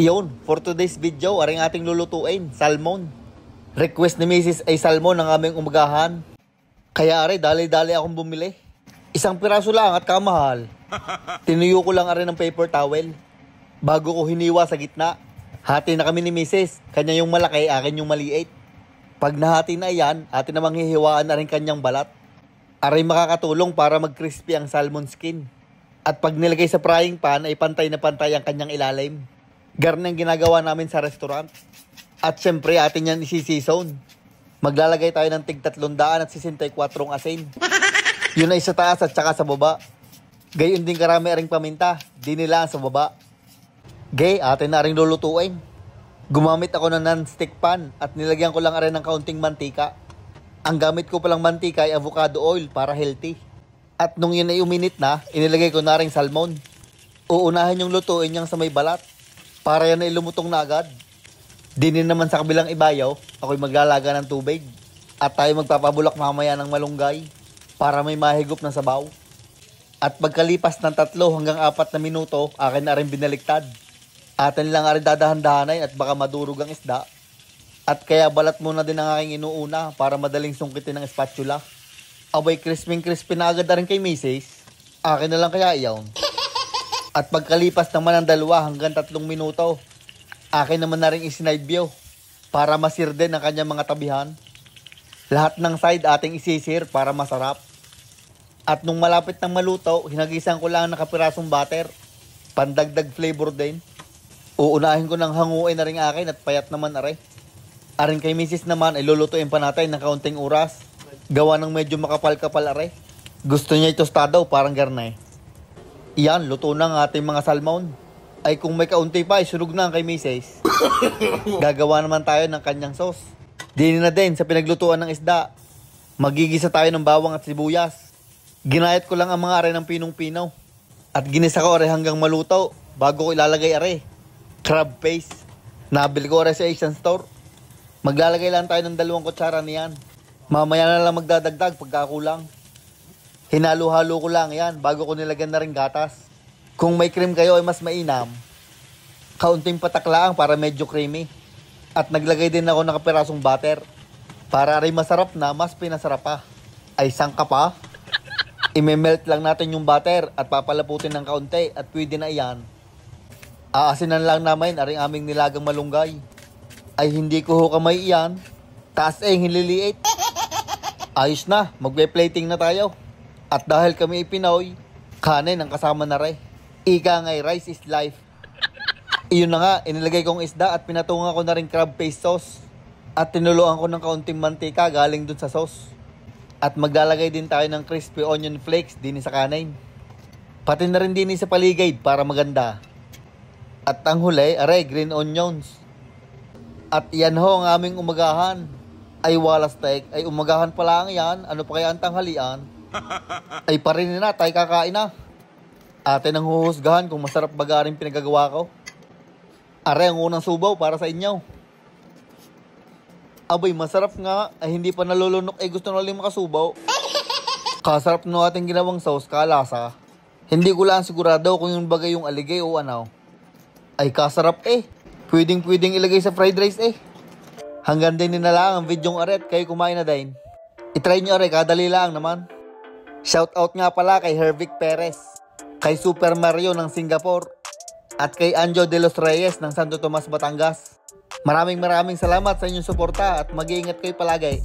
Iyon, for today's video, aring ating lulutuin, salmon. Request ni Mrs. ay salmon ng aming umagahan. Kaya are, dali-dali akong bumili. Isang piraso lang at kamahal. Tinuyo ko lang are ng paper towel. Bago ko hiniwa sa gitna. Hati na kami ni Mrs. Kanya yung malaki, akin yung maliit. Pag nahati na yan, atin namang hihiwaan na rin kanyang balat. Aray makakatulong para mag-crispy ang salmon skin. At pag nilagay sa frying pan ay pantay na pantay ang kanyang ilalim. Ganun ang ginagawa namin sa restaurant. At syempre atin yan isi-season. Maglalagay tayo ng tig 364 asin. Yun ay sa taas at saka sa baba. Gayon din karami aring paminta. Di nila sa baba. Gay, atin na ring lulutuin. Gumamit ako ng non-stick pan at nilagyan ko lang rin ng kaunting mantika. Ang gamit ko palang mantika ay avocado oil para healthy. At nung yun ay uminit na, inilagay ko na ring salmon. Uunahin yung lutuin niyang sa may balat para yan ay lumutong na agad. Dinin naman sa kabilang ibayaw, ako'y maglalaga ng tubig. At tayo magpapabulak mamaya ng malunggay para may mahigop na sabaw. At pagkalipas ng 3 hanggang 4 na minuto, akin na rin binaliktad. Atin lang rin dadahan-dahanay at baka madurog ang isda. At kaya balat muna din ang aking inuuna para madaling sungkitin ng spatula. Abay, crispy na agad na rin kay Mrs. Akin na lang kaya iyon. At pagkalipas naman ng 2 hanggang 3 minuto, akin naman na rin isinide view para masir din ang kanyang mga tabihan. Lahat ng side ating isisir para masarap. At nung malapit ng maluto, hinagisan ko lang ng kapirasong butter. Pandagdag flavor din. Uunahin ko ng hanguin na rin akin at payat naman are. Aring kay Mrs. naman ay lulutuin pa natin ng kaunting oras. Gawa ng medyo makapal-kapal are. Gusto niya itostado parang garnay. Iyan, luto na ang ating mga salmon. Ay kung may kaunti pa ay sunog na ang kay Mrs. Gagawa naman tayo ng kanyang sauce. Dinin na din sa pinaglutuan ng isda. Magigisa tayo ng bawang at sibuyas. Ginayat ko lang ang mga are ng pinong-pinaw. At ginisa ko are hanggang maluto bago ko ilalagay are. Crab paste. Nabili ko are sa Asian store. Maglalagay lang tayo ng 2 kutsara niyan. Mamaya na lang magdadagdag pagkakulang. Hinalo-halo ko lang yan bago ko nilagyan na rin gatas. Kung may cream kayo ay mas mainam. Kaunting pataklaan para medyo creamy. At naglagay din ako ng kapirasong butter. Para rin masarap na, mas pinasarap pa. Ay sangka pa. I-melt lang natin yung butter at papalaputin ng kaunti at pwede na iyan. Aasinan lang namin aring aming nilagang malunggay. Ay hindi ko ho kamay iyan. Taas hinliliit. Ayos na, magbe-plating na tayo. At dahil kami Pinoy, kanin ang kasama na rin. Ika ngay, rice is life. Iyon na nga, inilagay kong isda at pinatungan ko na rin crab paste sauce. At tinuluan ko ng kaunting mantika galing dun sa sauce. At maglalagay din tayo ng crispy onion flakes din sa kanin. Pati na rin din sa paligid para maganda. At ang huli, aray, green onions. At yan ho ang aming umagahan. Ay wala steak, ay umagahan pa lang yan. Ano pa kaya ang tanghalian? Ay parin na, tayo kakain na. Atin ang huhusgahan kung masarap baga rin pinagagawa ko. Aray, ang unang subaw para sa inyo. Abay, masarap nga. Ay hindi pa nalulunok, ay gusto na lang makasubaw. Kasarap no ating ginawang sauce, kalasa. Hindi ko lang sigurado kung yung bagay yung aligay o ano. Ay kasarap Pwedeng ilagay sa fried rice Hanggang din na lang ang videong aret, kayo kumain na din. I-try nyo kadali lang naman. Shout out nga pala kay Hervic Perez, kay Super Mario ng Singapore, at kay Anjo de los Reyes ng Santo Tomas, Batangas. Maraming salamat sa inyong suporta at mag-iingat kayo palagi.